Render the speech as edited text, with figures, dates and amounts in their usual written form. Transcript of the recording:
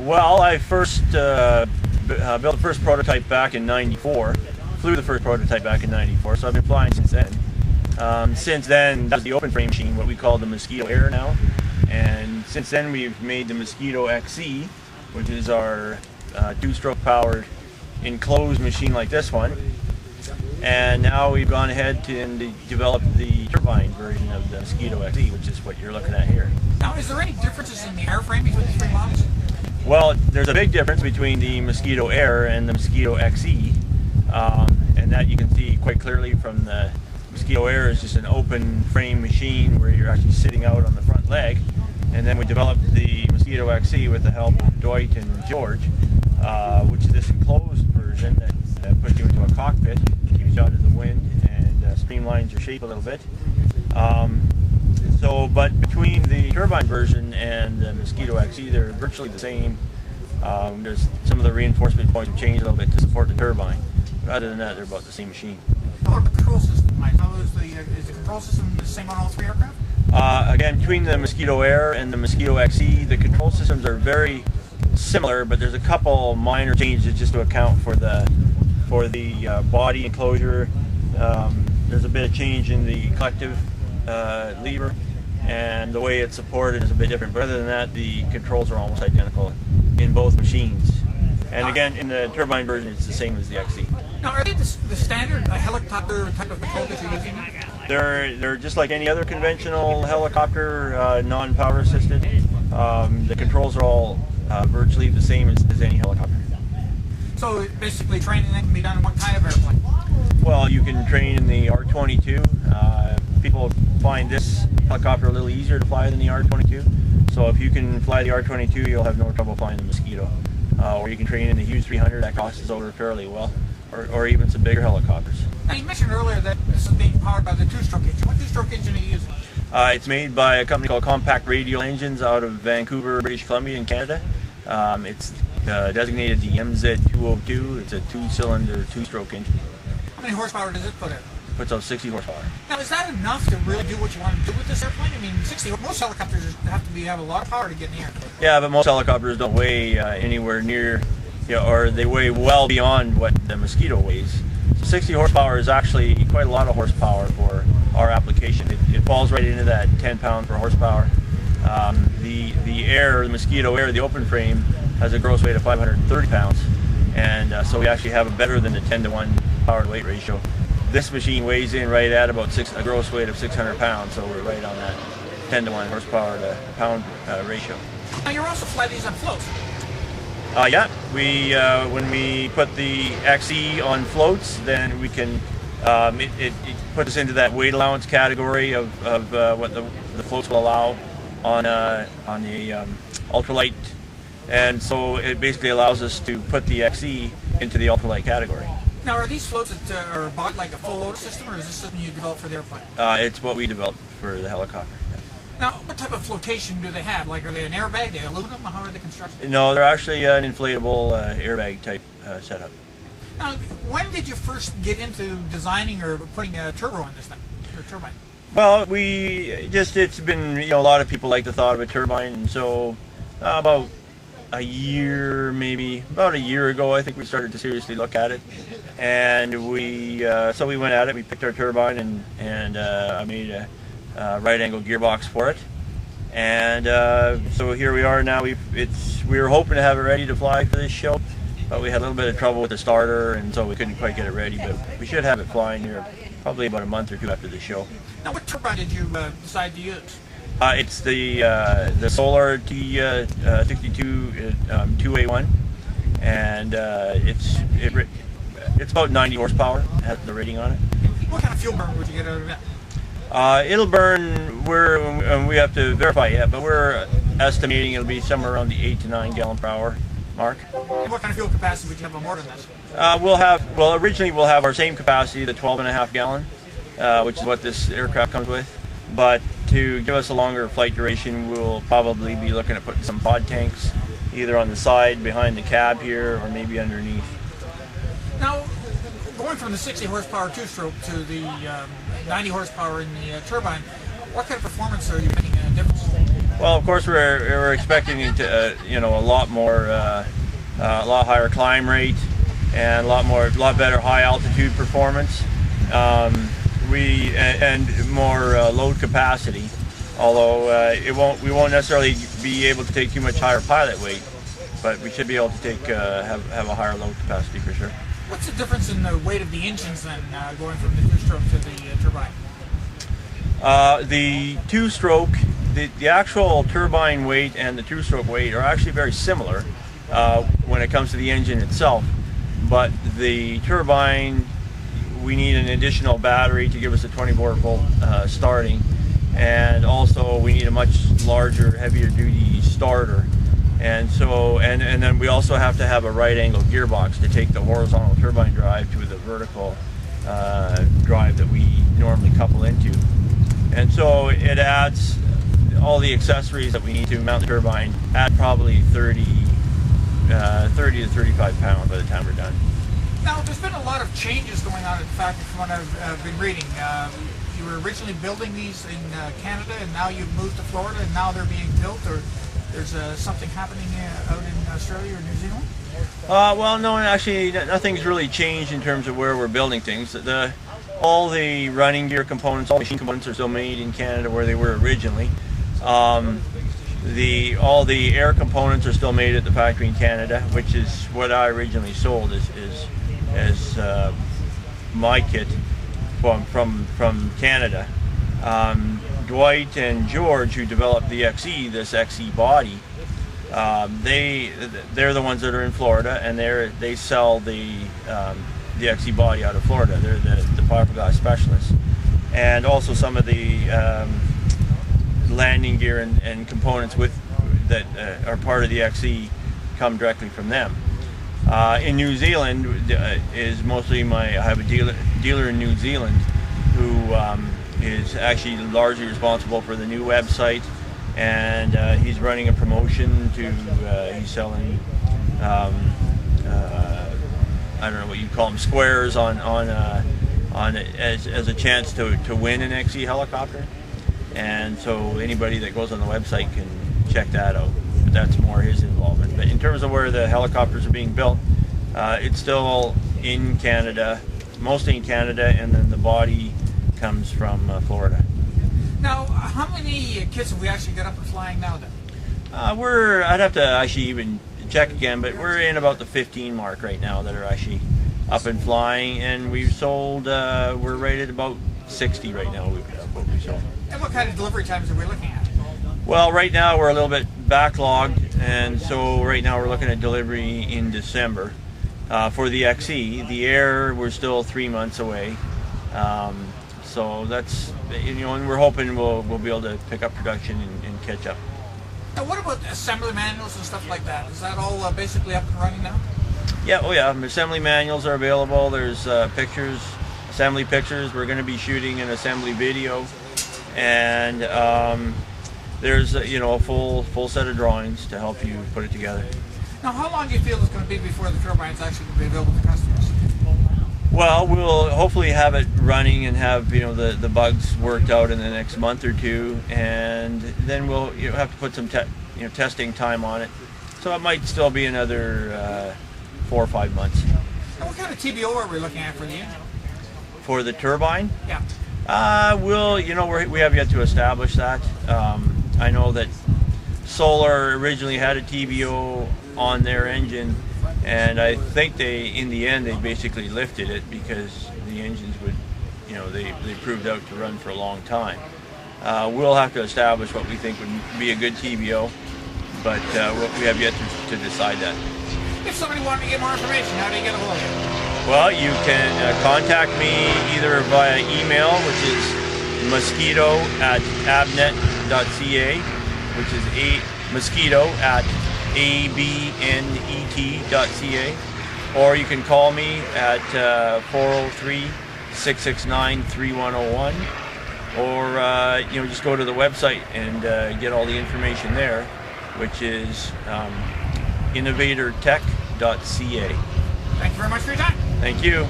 Well, I first built the first prototype back in '94. Flew the first prototype back in '94, so I've been flying since then. Since then, that was the open frame machine, what we call the Mosquito Air now. And since then, we've made the Mosquito XE, which is our two-stroke powered enclosed machine like this one. And now we've gone ahead and developed the turbine version of the Mosquito XE, which is what you're looking at here. Now, is there any differences in the airframe between these three models? Well, there's a big difference between the Mosquito Air and the Mosquito XE, and that you can see quite clearly from the Mosquito Air is just an open frame machine where you're actually sitting out on the front leg. And then we developed the Mosquito XE with the help of Dwight and George, which is this enclosed version that puts you into a cockpit, keeps you out of the wind, and streamlines your shape a little bit. But between the turbine version and the Mosquito XE, they're virtually the same. There's some of the reinforcement points have changed a little bit to support the turbine. But other than that, they're about the same machine. How about the control system, Mike? Is the control system the same on all three aircraft? Again, between the Mosquito Air and the Mosquito XE, the control systems are very similar, but there's a couple minor changes just to account for the body enclosure. There's a bit of change in the collective lever, and the way it's supported is a bit different. But other than that, the controls are almost identical in both machines. And again, in the turbine version, it's the same as the XE. Now, are they the standard helicopter type of control that you're using? They're just like any other conventional helicopter, non-power assisted. The controls are all virtually the same as any helicopter. So basically, training can be done in what kind of airplane? Well, you can train in the R-22. People find this helicopter a little easier to fly than the R-22. So if you can fly the R-22, you'll have no trouble flying the Mosquito. Or you can train in the Hughes 300. That crosses over fairly well. Or even some bigger helicopters. Now, you mentioned earlier that this is being powered by the two-stroke engine. What two-stroke engine are you using? It's made by a company called Compact Radial Engines out of Vancouver, British Columbia in Canada. It's designated the MZ202. It's a two-cylinder, two-stroke engine. How many horsepower does it put in? Puts out 60 horsepower. Now, is that enough to really do what you want to do with this airplane? I mean, most helicopters have a lot of power to get in the air. Yeah, but most helicopters don't weigh anywhere near, or they weigh well beyond what the Mosquito weighs. So 60 horsepower is actually quite a lot of horsepower for our application. It falls right into that 10 pound per horsepower. The Mosquito Air, the open frame, has a gross weight of 530 pounds, and so we actually have a better than a 10-to-1 power to weight ratio. This machine weighs in right at about a gross weight of 600 pounds, so we're right on that 10-to-1 horsepower to pound ratio. Now, you're also flying these on floats. Yeah, when we put the XE on floats, then we can it puts us into that weight allowance category of what the floats will allow on the Ultralight, and so it basically allows us to put the XE into the Ultralight category. Now, are these floats that are bought like a full load system, or is this something you developed for the airplane? It's what we developed for the helicopter. Now, what type of flotation do they have? Like, are they an airbag? Are they aluminum? How are they constructed? No, they're actually an inflatable airbag type setup. Now, when did you first get into designing or putting a turbo in this thing, or turbine? Well, it's been, a lot of people like the thought of a turbine, and so about a year ago, I think we started to seriously look at it, and so we went at it. We picked our turbine, and I made a right-angle gearbox for it, and so here we are now. We were hoping to have it ready to fly for this show, but we had a little bit of trouble with the starter, and so we couldn't quite get it ready. But we should have it flying here probably about a month or two after the show. Now, what turbine did you decide to use? It's the Solar T62 2A1, and it's about 90 horsepower. Has the rating on it. What kind of fuel burn would you get out of that? It'll burn. We have to verify yet, but we're estimating it'll be somewhere around the 8 to 9 gallon per hour mark. And what kind of fuel capacity would you have on board on this? Originally we'll have our same capacity, the 12.5 gallon, which is what this aircraft comes with. But to give us a longer flight duration, we'll probably be looking at putting some pod tanks either on the side behind the cab here or maybe underneath. Now, going from the 60 horsepower two-stroke to the 90 horsepower in the turbine, what kind of performance are you making a difference? Well, of course, we're expecting it to, you know, a lot more, a lot higher climb rate, and a lot better high altitude performance. And more load capacity. Although we won't necessarily be able to take too much higher pilot weight, but we should be able to take have a higher load capacity for sure. What's the difference in the weight of the engines then, going from the two-stroke to the turbine? The two-stroke, the actual turbine weight and the two-stroke weight are actually very similar when it comes to the engine itself. But the turbine, we need an additional battery to give us a 24-volt starting, and also we need a much larger, heavier-duty starter. And so, and then we also have to have a right-angle gearbox to take the horizontal turbine drive to the vertical drive that we normally couple into. And so it adds all the accessories that we need to mount the turbine at probably 30 to 35 pounds by the time we're done. Now, there's been a lot of changes going on at the factory from what I've been reading. You were originally building these in Canada, and now you've moved to Florida, and now they're being built, or there's something happening out in Australia or New Zealand? Well, no, actually, nothing's really changed in terms of where we're building things. All the running gear components, all the machine components are still made in Canada where they were originally. All the air components are still made at the factory in Canada, which is what I originally sold as my kit from Canada. Dwight and George, who developed the XE, this XE body, they're the ones that are in Florida, and they sell the XE body out of Florida. They're the fiberglass specialists, and also some of the landing gear and components that are part of the XE come directly from them. In New Zealand is mostly I have a dealer in New Zealand who is actually largely responsible for the new website, and he's running a promotion to he's selling I don't know what you call them, squares on as a chance to win an XE helicopter. And so anybody that goes on the website can check that out. But that's more his involvement. But in terms of where the helicopters are being built, it's still in Canada, mostly in Canada, and then the body comes from Florida. Now, how many kits have we actually got up and flying now then? I'd have to actually even check again, but we're in about the 15 mark right now that are actually up and flying, and we've sold, we're right at about 60 right now. What we sold. And what kind of delivery times are we looking at? Well, right now we're a little bit backlogged, and so right now we're looking at delivery in December for the XE. The Air, we're still 3 months away. So that's, and we're hoping we'll be able to pick up production and catch up. Now, what about assembly manuals and stuff like that? Is that all basically up and running now? Yeah, oh yeah, assembly manuals are available. There's pictures, assembly pictures. We're going to be shooting an assembly video, and there's a full set of drawings to help you put it together. Now, how long do you feel it's going to be before the turbine's actually going to be available to customers? Well, we'll hopefully have it running and have the bugs worked out in the next month or two, and then we'll have to put some testing time on it. So it might still be another 4 or 5 months. And what kind of TBO are we looking at for the engine? For the turbine? Yeah. We have yet to establish that. I know that Solar originally had a TBO on their engine, and I think in the end they basically lifted it because the engines would, they proved out to run for a long time. We'll have to establish what we think would be a good TBO, but we have yet to decide that. If somebody wanted to get more information, how do you get a hold of you? Well, you can contact me either via email, which is mosquito@abnet.ca, which is mosquito@abnet.ca, or you can call me at 403-669-3101, or just go to the website and get all the information there, which is innovatortech.ca. Thank you very much for your time. Thank you.